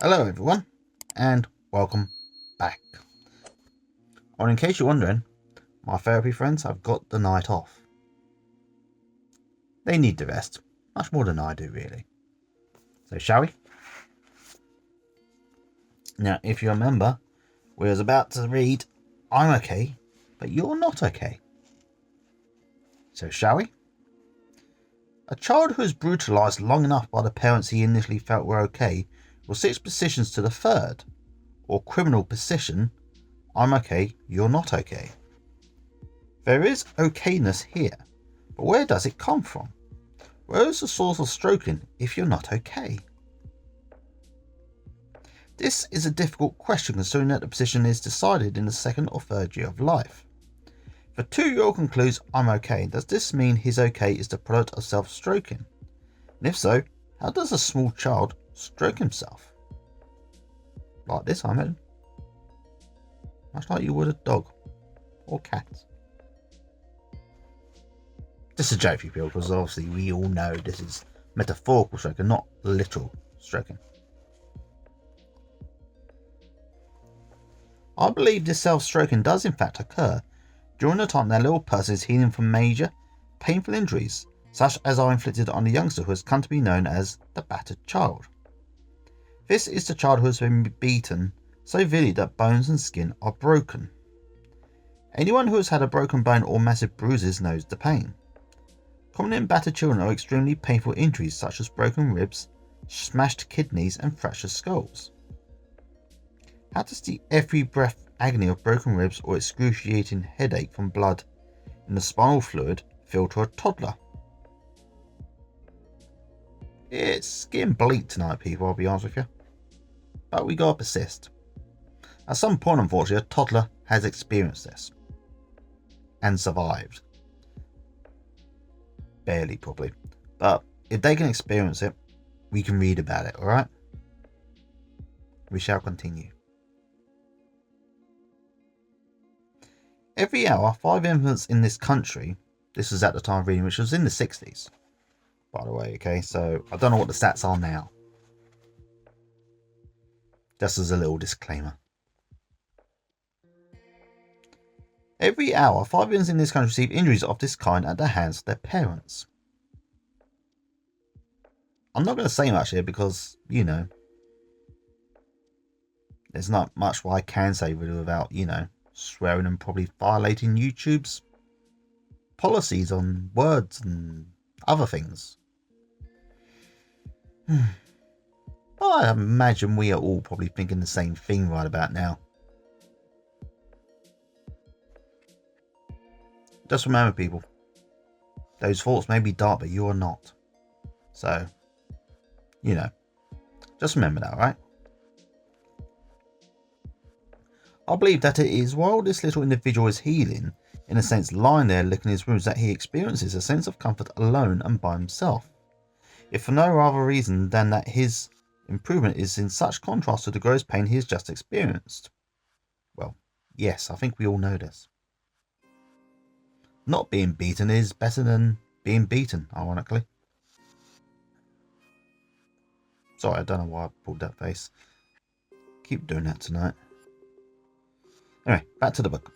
Hello everyone, and welcome back. Or in case you're wondering, my therapy friends have got the night off. They need the rest, much more than I do really. So shall we? Now, if you remember, we was about to read I'm okay, but you're not okay. So shall we? A child who is brutalised long enough by the parents he initially felt were okay will switch positions to the third, or criminal position, I'm okay, you're not okay. There is okayness here, but where does it come from? Where is the source of stroking if you're not okay? This is a difficult question considering that the position is decided in the second or third year of life. If a 2-year-old concludes I'm okay, does this mean his okay is the product of self-stroking? And if so, how does a small child stroke himself? Like this, I imagine. Much like you would a dog or cat. This is a joke for you people, because obviously we all know this is metaphorical stroking, not literal stroking. I believe this self-stroking does in fact occur during the time that little person is healing from major, painful injuries, such as are inflicted on a youngster who has come to be known as the battered child. This is the child who has been beaten so severely that bones and skin are broken. Anyone who has had a broken bone or massive bruises knows the pain. Common in battered children are extremely painful injuries such as broken ribs, smashed kidneys and fractured skulls. How does the every breath agony of broken ribs or excruciating headache from blood in the spinal fluid feel to a toddler? It's getting bleak tonight, people, I'll be honest with you. But we gotta persist. At some point, unfortunately, a toddler has experienced this. And survived. Barely, probably. But if they can experience it, we can read about it, alright? We shall continue. Every hour, 5 infants in this country, this was at the time of reading, which was in the 60s, by the way, okay? So I don't know what the stats are now. Just as a little disclaimer. Every hour, 5 infants in this country receive injuries of this kind at the hands of their parents. I'm not going to say much here because, you know, there's not much what I can say really without, you know, swearing and probably violating YouTube's policies on words and other things. But I imagine we are all probably thinking the same thing right about now. Just remember, people, those thoughts may be dark, but you are not. So, you know, just remember that, right? I believe that it is while this little individual is healing, in a sense lying there licking his wounds, that he experiences a sense of comfort alone and by himself, if for no other reason than that his improvement is in such contrast to the gross pain he has just experienced. Well, yes, I think we all know this. Not being beaten is better than being beaten, ironically. Sorry, I don't know why I pulled that face. Keep doing that tonight. Anyway, back to the book.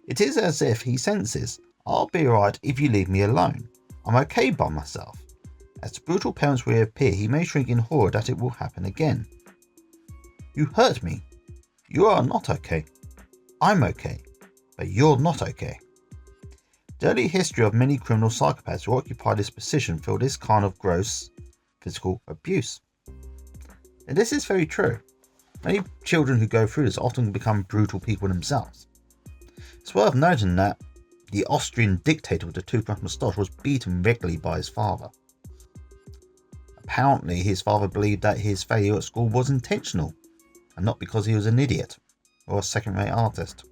It is as if he senses, I'll be alright if you leave me alone. I'm okay by myself. As the brutal parents reappear, he may shrink in horror that it will happen again. You hurt me. You are not okay. I'm okay, but you're not okay. The early history of many criminal psychopaths who occupy this position feel this kind of gross physical abuse. And this is very true. Many children who go through this often become brutal people themselves. It's worth noting that the Austrian dictator with the toothless moustache was beaten regularly by his father. Apparently, his father believed that his failure at school was intentional, and not because he was an idiot or a second-rate artist.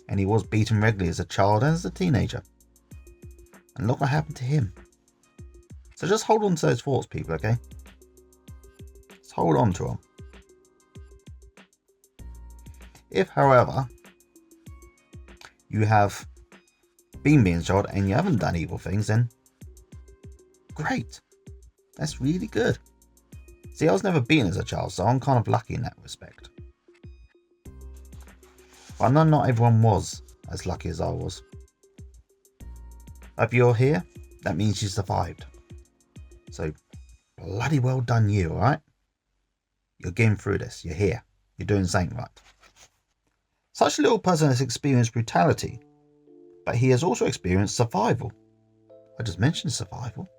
And he was beaten regularly as a child and as a teenager. And look what happened to him. So just hold on to those thoughts, people, okay? Just hold on to them. If, however, you have been being a child and you haven't done evil things, then Great. That's really good. See, I was never beaten as a child, so I'm kind of lucky in that respect. But I know not everyone was as lucky as I was. If you're here, that means you survived. So, bloody well done you, alright? You're getting through this. You're here. You're doing something right. Such a little person has experienced brutality, but he has also experienced survival. I just mentioned survival.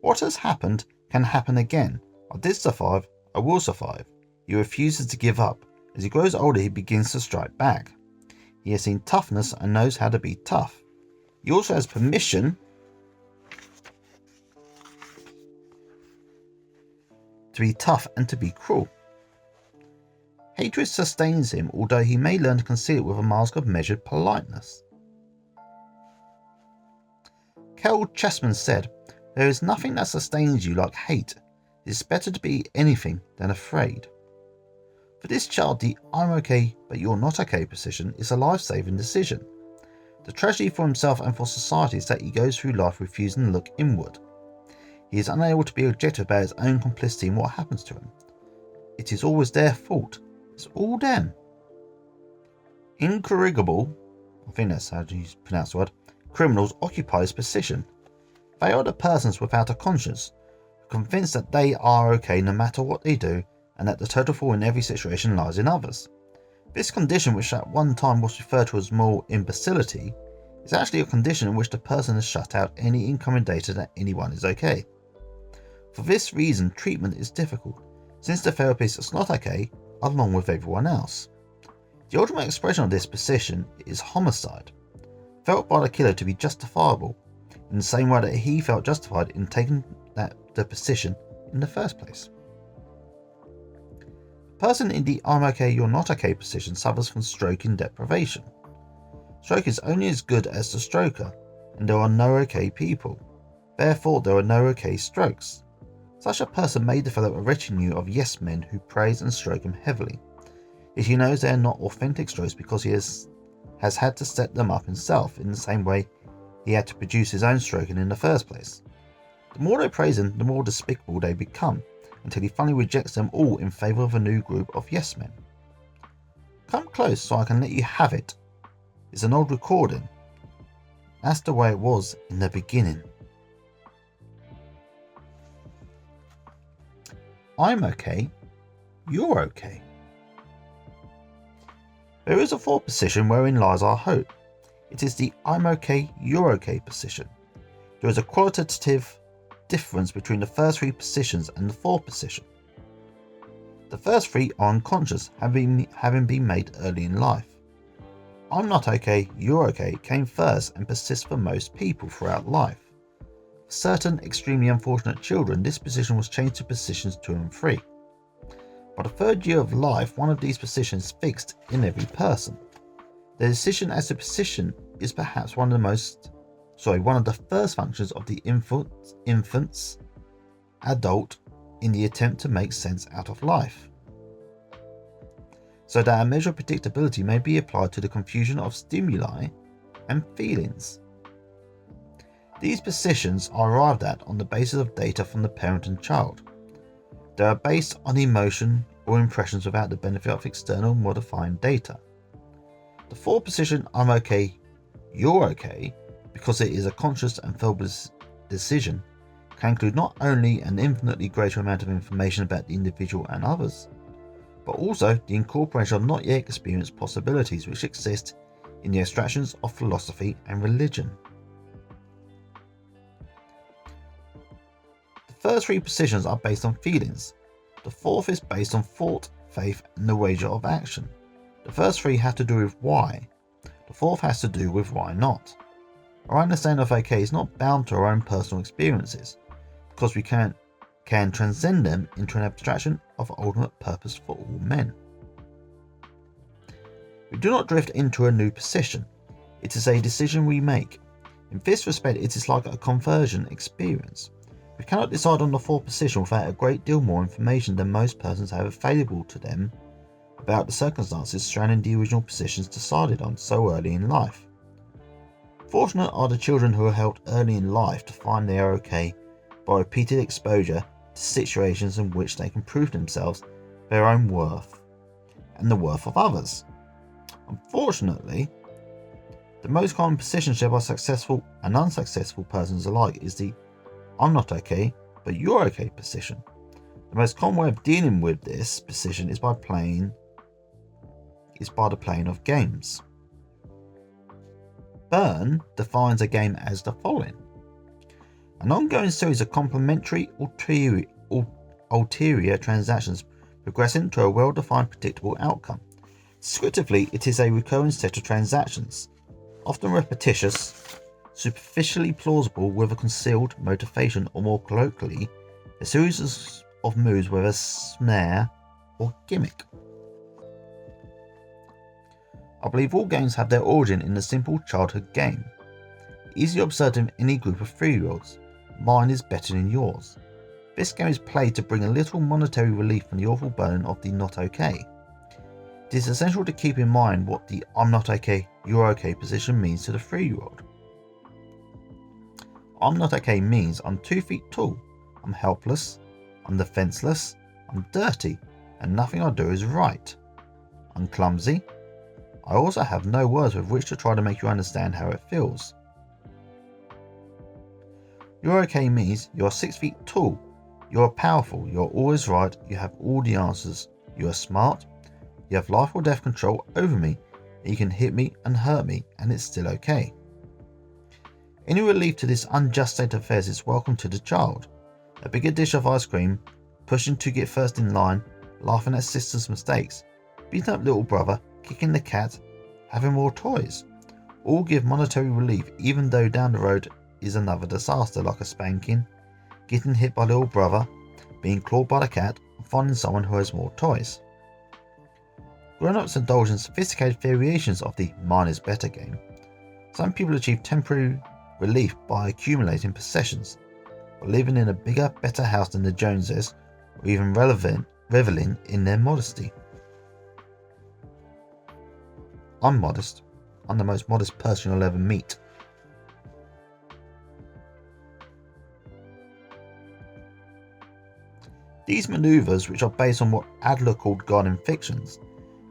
What has happened can happen again. I did survive. I will survive. He refuses to give up. As he grows older, he begins to strike back. He has seen toughness and knows how to be tough. He also has permission to be tough and to be cruel. Hatred sustains him, although he may learn to conceal it with a mask of measured politeness. Kel Chessman said, "There is nothing that sustains you like hate. It is better to be anything than afraid." For this child, the "I'm okay, but you're not okay" position is a life-saving decision. The tragedy for himself and for society is that he goes through life refusing to look inward. He is unable to be objective about his own complicity in what happens to him. It is always their fault. It's all them. Incorrigible, I think that's how you pronounce the word, criminals occupy this position. They are the persons without a conscience, convinced that they are okay no matter what they do, and that the total fault in every situation lies in others. This condition, which at one time was referred to as moral imbecility, is actually a condition in which the person has shut out any incoming data that anyone is okay. For this reason, treatment is difficult, since the therapist is not okay, along with everyone else. The ultimate expression of this position is homicide, felt by the killer to be justifiable, in the same way that he felt justified in taking the position in the first place. The person in the "I'm okay, you're not okay" position suffers from stroking deprivation. Stroke is only as good as the stroker, and there are no okay people. Therefore, there are no okay strokes. Such a person may develop a retinue of yes men who praise and stroke him heavily. Yet he knows they are not authentic strokes because he has had to set them up himself in the same way he had to produce his own stroking in the first place. The more they praise him, the more despicable they become, until he finally rejects them all in favour of a new group of yes men. "Come close so I can let you have it." It's an old recording. That's the way it was in the beginning. I'm okay, you're okay. There is a fourth position wherein lies our hope. It is the "I'm okay, you're okay" position. There is a qualitative difference between the first three positions and the fourth position. The first three are unconscious, having been made early in life. "I'm not okay, you're okay" came first and persists for most people throughout life. For certain extremely unfortunate children, this position was changed to positions 2 and 3. By the third year of life, one of these positions is fixed in every person. The decision as to position is perhaps one of the first functions of the infant's adult in the attempt to make sense out of life, so that a measure of predictability may be applied to the confusion of stimuli and feelings. These positions are arrived at on the basis of data from the parent and child. They are based on emotion or impressions without the benefit of external modifying data. The fourth position, "I'm okay, you're okay," because it is a conscious and felt decision, can include not only an infinitely greater amount of information about the individual and others, but also the incorporation of not yet experienced possibilities which exist in the abstractions of philosophy and religion. The first three positions are based on feelings. The fourth is based on thought, faith, and the wager of action. The first three have to do with why. The fourth has to do with why not. Our understanding of okay is not bound to our own personal experiences, because we can transcend them into an abstraction of ultimate purpose for all men. We do not drift into a new position. It is a decision we make. In this respect, it is like a conversion experience. We cannot decide on the fourth position without a great deal more information than most persons have available to them about the circumstances surrounding the original positions decided on so early in life. Fortunate are the children who are helped early in life to find they are okay by repeated exposure to situations in which they can prove themselves their own worth and the worth of others. Unfortunately, the most common position shared by successful and unsuccessful persons alike is the "I'm not okay, but you're okay" position. The most common way of dealing with this position is by the playing of games. Byrne defines a game as the following: an ongoing series of complementary ulterior transactions progressing to a well-defined predictable outcome. Descriptively, it is a recurring set of transactions, often repetitious, superficially plausible with a concealed motivation, or more colloquially, a series of moves with a snare or gimmick. I believe all games have their origin in a simple childhood game, easily observed in any group of 3-year-olds. Mine is better than yours. This game is played to bring a little monetary relief from the awful burden of the not okay. It is essential to keep in mind what the "I'm not okay, you're okay" position means to the 3-year-old. I'm not okay means I'm 2 feet tall, I'm helpless, I'm defenseless, I'm dirty, and nothing I do is right. I'm clumsy. I also have no words with which to try to make you understand how it feels. You're okay means you're 6 feet tall, you're powerful, you're always right, you have all the answers, you are smart, you have life or death control over me, and you can hit me and hurt me, and it's still okay. Any relief to this unjust state of affairs is welcome to the child. A bigger dish of ice cream, pushing to get first in line, laughing at sister's mistakes, beating up little brother, kicking the cat, having more toys, all give monetary relief, even though down the road is another disaster like a spanking, getting hit by little brother, being clawed by the cat, and finding someone who has more toys. Grown-ups indulge in sophisticated variations of the "mine is better" game. Some people achieve temporary relief by accumulating possessions, or living in a bigger, better house than the Joneses, or even reveling in their modesty. I'm modest. I'm the most modest person you'll ever meet. These maneuvers, which are based on what Adler called garden fictions,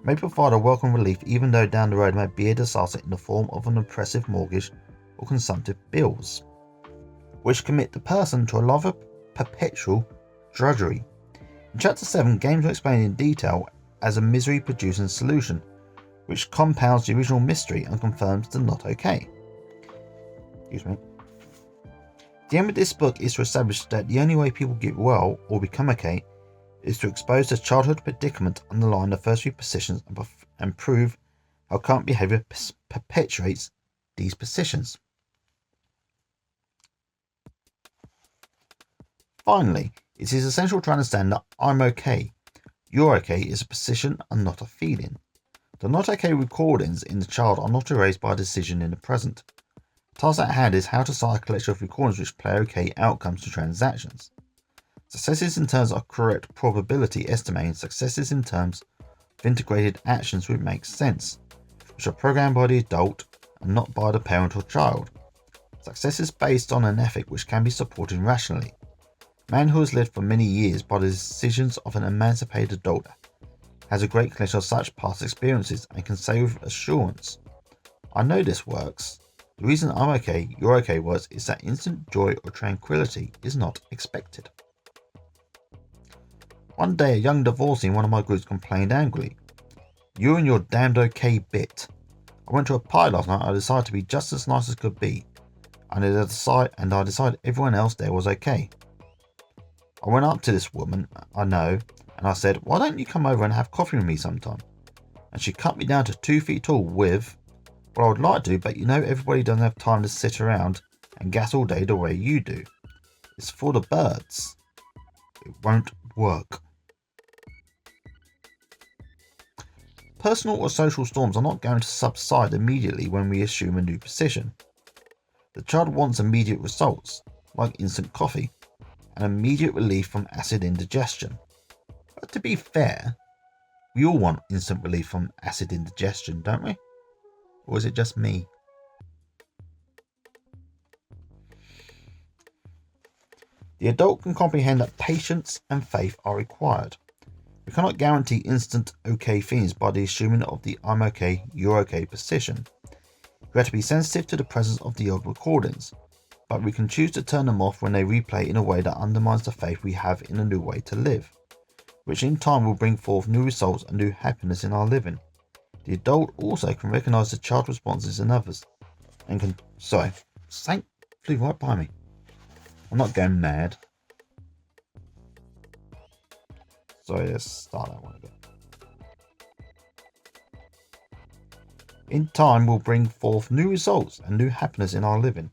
may provide a welcome relief even though down the road may be a disaster in the form of an oppressive mortgage or consumptive bills, which commit the person to a life of perpetual drudgery. In Chapter 7, games are explained in detail as a misery-producing solution, which compounds the original mystery and confirms the not okay. The aim of this book is to establish that the only way people get well or become okay is to expose the childhood predicament underlying the first 3 positions and prove how current behaviour perpetuates these positions. Finally, it is essential to understand that "I'm okay, you're okay" is a position and not a feeling. The not okay recordings in the child are not erased by a decision in the present. The task at hand is how to cite a collection of recordings which play okay outcomes to transactions. Successes in terms of correct probability estimating, successes in terms of integrated actions which make sense, which are programmed by the adult and not by the parent or child. Success is based on an ethic which can be supported rationally. A man who has lived for many years by the decisions of an emancipated adult has a great collection of such past experiences and can say with assurance, "I know this works. The reason I'm okay, you're okay" works is that instant joy or tranquility is not expected. One day a young divorcee in one of my groups complained angrily, "You and your damned okay bit. I went to a party last night and I decided to be just as nice as could be, and I decided everyone else there was okay. I went up to this woman I know and I said, 'Why don't you come over and have coffee with me sometime?' And she cut me down to 2 feet tall with, 'Well, I would like to, but you know everybody doesn't have time to sit around and gas all day the way you do. It's for the birds. It won't work.'" Personal or social storms are not going to subside immediately when we assume a new position. The child wants immediate results, like instant coffee, and immediate relief from acid indigestion. But to be fair, we all want instant relief from acid indigestion, don't we? Or is it just me? The adult can comprehend that patience and faith are required. We cannot guarantee instant okay things by the assuming of the I'm okay, you're okay position. We have to be sensitive to the presence of the old recordings, but we can choose to turn them off when they replay in a way that undermines the faith we have in a new way to live, which in time will bring forth new results and new happiness in our living. The adult also can recognise the child's responses in others, and can... Sorry, Saint flew right by me. I'm not going mad. Sorry, let's start that one again. In time will bring forth new results and new happiness in our living.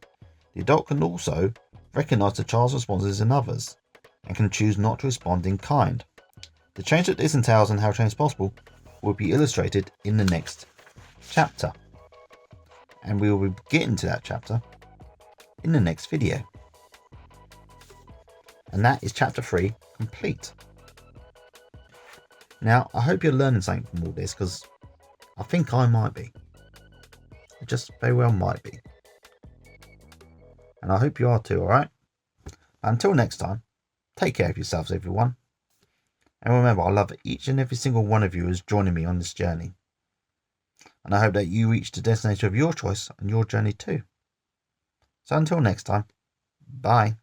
The adult can also recognise the child's responses in others, and can choose not to respond in kind. The change that this entails and how change is possible will be illustrated in the next chapter. And we will be getting to that chapter in the next video. And that is chapter 3 complete. Now, I hope you're learning something from all this, because I think I might be. I just very well might be. And I hope you are too, alright? Until next time, take care of yourselves, everyone. And remember, I love each and every single one of you who's joining me on this journey. And I hope that you reach the destination of your choice on your journey too. So until next time, bye.